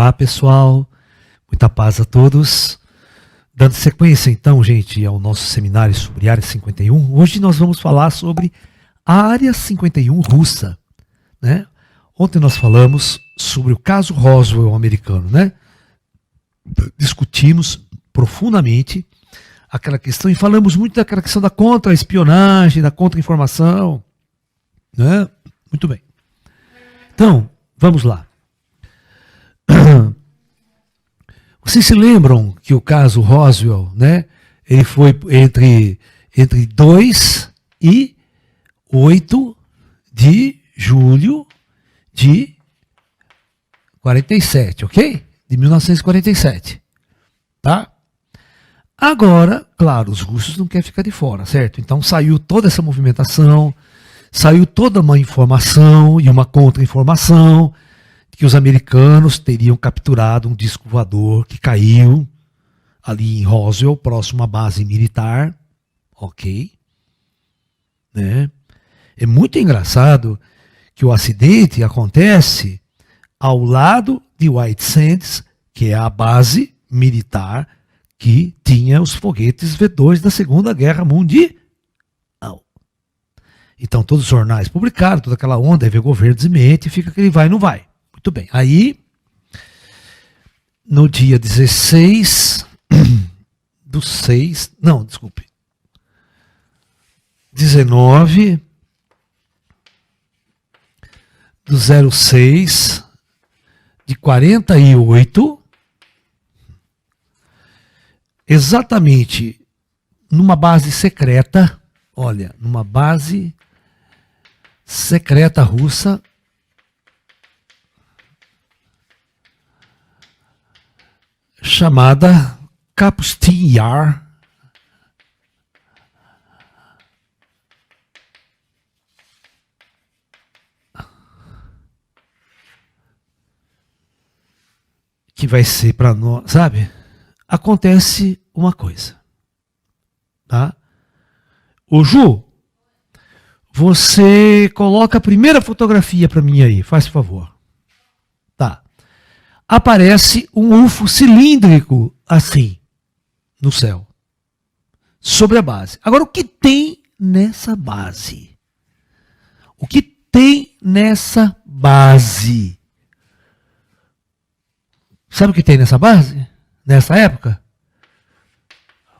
Olá, pessoal. Muita paz a todos. Dando sequência, então, gente, ao nosso seminário sobre Área 51, hoje nós vamos falar sobre a Área 51 russa, né? Ontem nós falamos sobre o caso Roswell americano, né? Discutimos profundamente aquela questão e falamos muito daquela questão da contra-espionagem, da contra-informação, né? Muito bem. Então, vamos lá. Vocês se lembram que o caso Roswell, né? Ele foi entre 2 e 8 de julho de 47, ok? De 1947, tá? Agora, claro, os russos não querem ficar de fora, certo? Então saiu toda essa movimentação, saiu toda uma informação e uma contra-informação que os americanos teriam capturado um disco voador que caiu ali em Roswell, próximo à base militar, ok? Né? É muito engraçado que o acidente acontece ao lado de White Sands, que é a base militar que tinha os foguetes V2 da Segunda Guerra Mundial. Então todos os jornais publicaram, toda aquela onda, aí vê o governo desmente, fica que ele vai e não vai. Muito bem, aí no dia 16 do 6, não, desculpe, 19 do 06 de 48, exatamente numa base secreta, olha, numa base secreta russa, chamada Kapustin Yar, que vai ser para nós, sabe? Acontece uma coisa, tá? Ô Ju, você coloca a primeira fotografia para mim aí, faz favor. Tá. Aparece um UFO cilíndrico assim no céu, sobre a base. Agora, o que tem nessa base? O que tem nessa base? Sabe o que tem nessa base? Nessa época?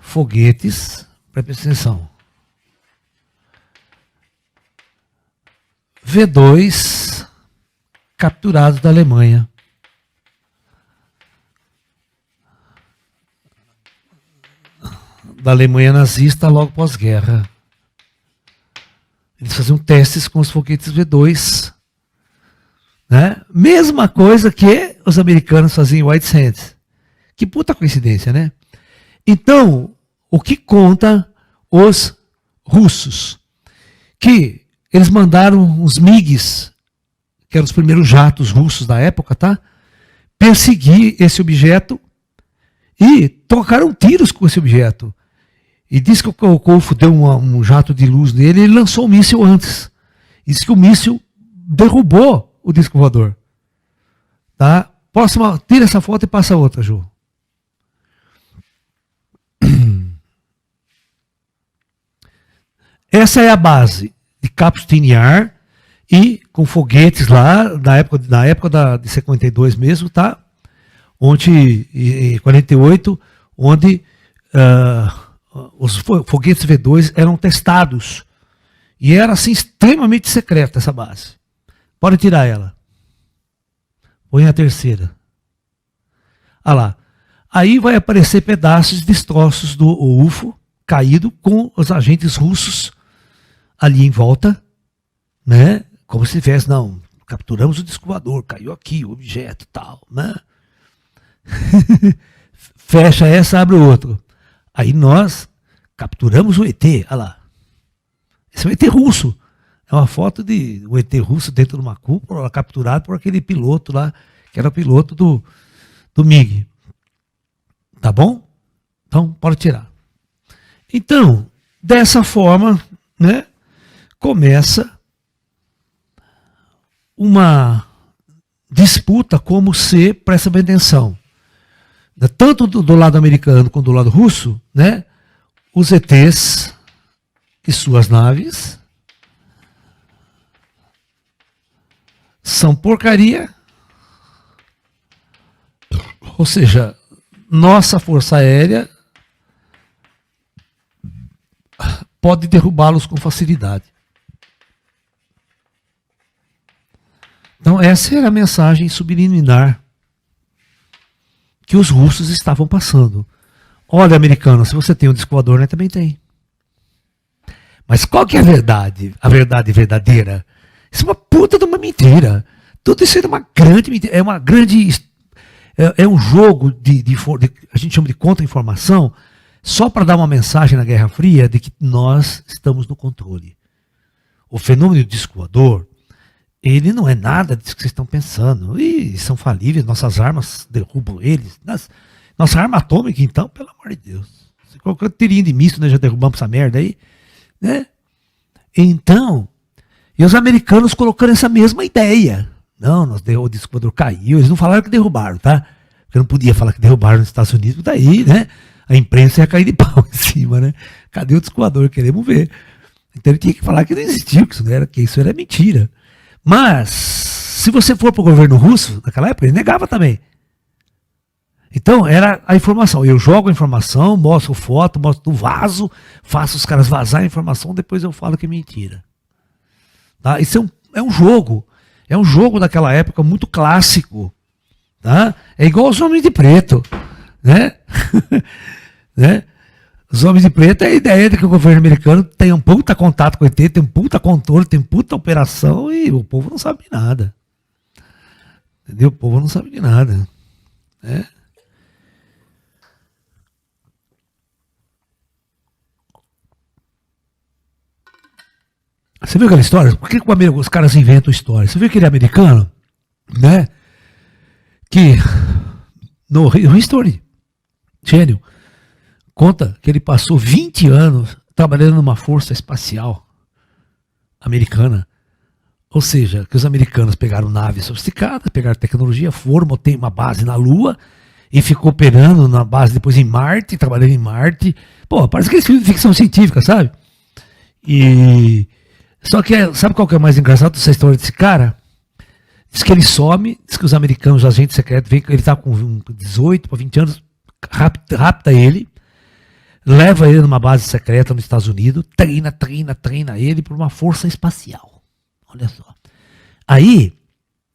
Foguetes, presta atenção. V2 capturados da Alemanha. Da Alemanha nazista logo pós-guerra. Eles faziam testes com os foguetes V2. Né? Mesma coisa que os americanos faziam em White Sands. Que puta coincidência, né? Então, o que conta os russos? Que eles mandaram os MiGs, que eram os primeiros jatos russos da época, tá? Perseguir esse objeto e trocaram tiros com esse objeto. E diz que o UFO deu um jato de luz nele e ele lançou o míssil antes. Diz que o míssil derrubou o disco voador. Tá? Tira essa foto e passa outra, Ju. Essa é a base de Kapustin Yar e com foguetes lá, na época de 52 mesmo, tá? Onde, em 48, onde os foguetes V2 eram testados. E era assim extremamente secreta essa base. Pode tirar ela. Põe a terceira. Ah lá. Aí vai aparecer pedaços, destroços do UFO caído com os agentes russos ali em volta, né? Como se tivesse, não, capturamos o disco voador, caiu aqui o objeto e tal, né? Fecha essa, abre o outro. Aí nós capturamos o ET, olha lá. Esse é o ET russo. É uma foto de o ET russo dentro de uma cúpula, capturado por aquele piloto lá, que era o piloto do MiG. Tá bom? Então, pode tirar. Então, dessa forma, né, começa uma disputa como se, presta bem atenção, tanto do lado americano quanto do lado russo, né? Os ETs e suas naves são porcaria, ou seja, nossa força aérea pode derrubá-los com facilidade. Então essa era a mensagem subliminar que os russos estavam passando. Olha, americano, se você tem um disco voador, né, também tem. Mas qual que é a verdade? A verdade verdadeira? Isso é uma puta de uma mentira. Tudo isso é uma grande mentira. É uma grande... É um jogo a gente chama de contra-informação, só para dar uma mensagem na Guerra Fria de que nós estamos no controle. O fenômeno do disco voador, ele não é nada disso que vocês estão pensando. Ih, são falíveis, nossas armas derrubam eles. Nossa arma atômica, então, pelo amor de Deus. Qualquer tirinho de míssil, né, já derrubamos essa merda aí. Né? Então, e os americanos colocando essa mesma ideia. Não, o disco voador caiu. Eles não falaram que derrubaram, tá? Porque não podia falar que derrubaram nos Estados Unidos, daí, né? A imprensa ia cair de pau em cima, né? Cadê o disco voador? Queremos ver. Então ele tinha que falar que não existiu, que isso era mentira. Mas, se você for para o governo russo, naquela época, ele negava também. Então, era a informação. Eu jogo a informação, mostro foto, mostro o vaso, faço os caras vazar a informação, depois eu falo que é mentira. Tá? Isso é um jogo. É um jogo daquela época muito clássico. Tá? É igual os Homens de Preto. Né? Né? Os Homens de Preto é a ideia de que o governo americano tem um puta contato com o ET, tem um puta controle, tem puta operação e o povo não sabe de nada. Entendeu? O povo não sabe de nada. Né? Você viu aquela história? Por que os caras inventam histórias? Você viu aquele americano, né? Que no History Channel conta que ele passou 20 anos trabalhando numa força espacial americana. Ou seja, que os americanos pegaram naves sofisticadas, pegaram tecnologia, foram, tem uma base na Lua e ficou operando na base depois em Marte, trabalhando em Marte. Pô, parece que é filme de ficção científica, sabe? E... Só que, sabe qual que é o mais engraçado dessa história desse cara? Diz que ele some, diz que os americanos, os agentes secretos, veem que ele está com 18 para 20 anos, rapta ele, leva ele numa base secreta nos Estados Unidos, treina ele por uma força espacial. Olha só. Aí,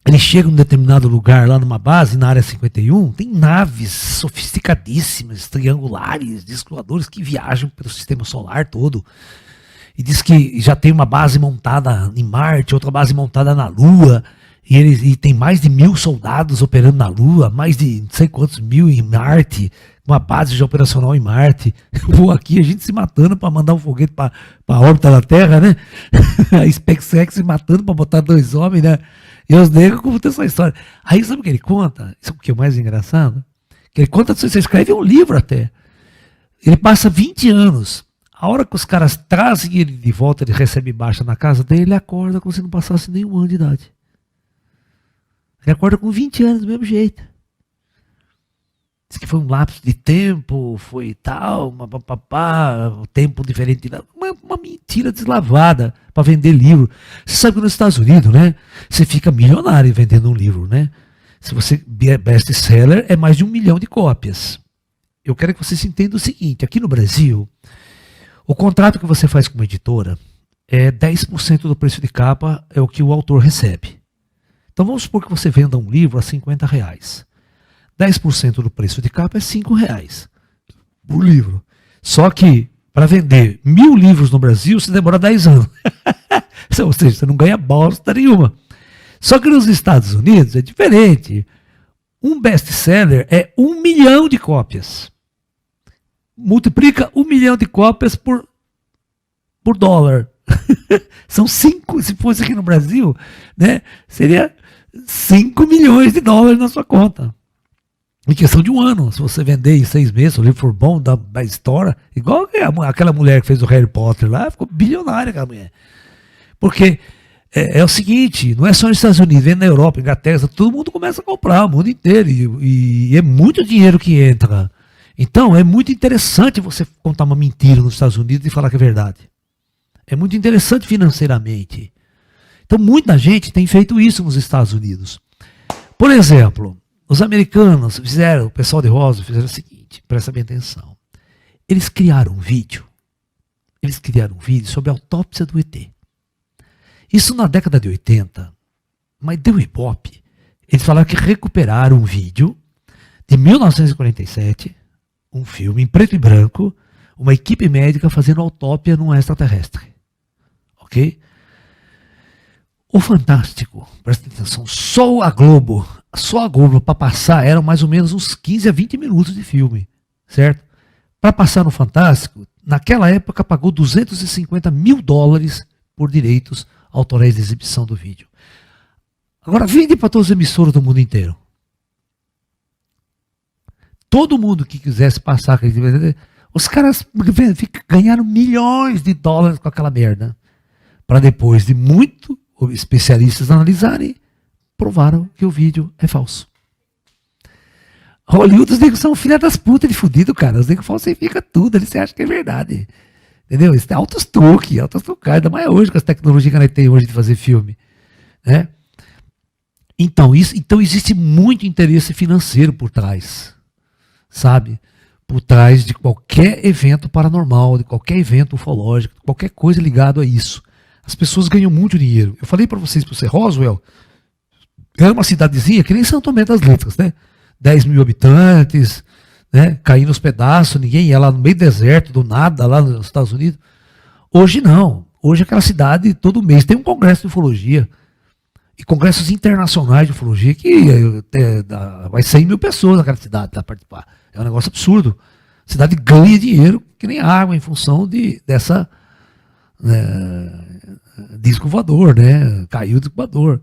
ele chega num determinado lugar, lá numa base, na área 51, tem naves sofisticadíssimas, triangulares, discos voadores que viajam pelo sistema solar todo. E diz que já tem uma base montada em Marte, outra base montada na Lua, e tem mais de 1.000 soldados operando na Lua, mais de não sei quantos mil em Marte, uma base já operacional em Marte. Pô, aqui a gente se matando para mandar um foguete para a órbita da Terra, né? A SpaceX se matando para botar 2 homens, né? E os negros contando essa história. Aí sabe o que ele conta? Isso é o que é mais engraçado? Que ele conta, você escreve um livro até. Ele passa 20 anos. A hora que os caras trazem ele de volta, ele recebe baixa na casa dele, ele acorda como se não passasse nenhum ano de idade. Ele acorda com 20 anos do mesmo jeito. Diz que foi um lapso de tempo, foi tal, um tempo diferente. Uma mentira deslavada para vender livro. Você sabe que nos Estados Unidos, né? Você fica milionário vendendo um livro, né? Se você é best-seller, é mais de 1 milhão de cópias. Eu quero que vocês entendam o seguinte, aqui no Brasil, o contrato que você faz com uma editora é 10% do preço de capa é o que o autor recebe. Então vamos supor que você venda um livro a R$50. 10% do preço de capa é R$5 por livro. Só que para vender 1.000 livros no Brasil, você demora 10 anos. Ou seja, você não ganha bosta nenhuma. Só que nos Estados Unidos é diferente. Um best-seller é 1 milhão de cópias. Multiplica 1 milhão de cópias por dólar. São 5, se fosse aqui no Brasil, né, seria 5 milhões de dólares na sua conta. Em questão de um ano. Se você vender em 6 meses, se o livro for bom, da história, igual aquela mulher que fez o Harry Potter lá, ficou bilionária aquela mulher. Porque É o seguinte, não é só nos Estados Unidos, é na Europa, Inglaterra, todo mundo começa a comprar, o mundo inteiro, e é muito dinheiro que entra. Então, é muito interessante você contar uma mentira nos Estados Unidos e falar que é verdade. É muito interessante financeiramente. Então, muita gente tem feito isso nos Estados Unidos. Por exemplo, os americanos fizeram, o pessoal de Roswell fizeram o seguinte, presta bem atenção. Eles criaram um vídeo sobre a autópsia do ET. Isso na década de 80, mas deu ibope. Eles falaram que recuperaram um vídeo de 1947, um filme em preto e branco, uma equipe médica fazendo autópsia num extraterrestre. Ok? O Fantástico, presta atenção, só a Globo para passar eram mais ou menos uns 15 a 20 minutos de filme, certo? Para passar no Fantástico, naquela época pagou $250 mil por direitos autorais de exibição do vídeo. Agora vende para todas as emissoras do mundo inteiro. Todo mundo que quisesse passar, os caras ganharam milhões de dólares com aquela merda. Para depois de muito especialistas analisarem, provaram que o vídeo é falso. Hollywood, os negros são filha das putas de fudido, cara. Os negros falsificam tudo, eles acham que é verdade. Entendeu? Isso é altos truques, ainda mais hoje com as tecnologias que a gente tem hoje de fazer filme. Né? Então existe muito interesse financeiro por trás. Sabe? Por trás de qualquer evento paranormal, de qualquer evento ufológico, de qualquer coisa ligado a isso. As pessoas ganham muito dinheiro. Eu falei para vocês, Roswell era uma cidadezinha que nem São Tomé das Letras, né? 10 mil habitantes, né? Caindo aos pedaços, ninguém ia lá no meio do deserto, do nada, lá nos Estados Unidos. Hoje não. Hoje aquela cidade, todo mês, tem um congresso de ufologia. E congressos internacionais de ufologia que vai 100 mil pessoas naquela cidade para participar. É um negócio absurdo. A cidade ganha dinheiro que nem água em função dessa disco voador, né? Caiu o disco voador.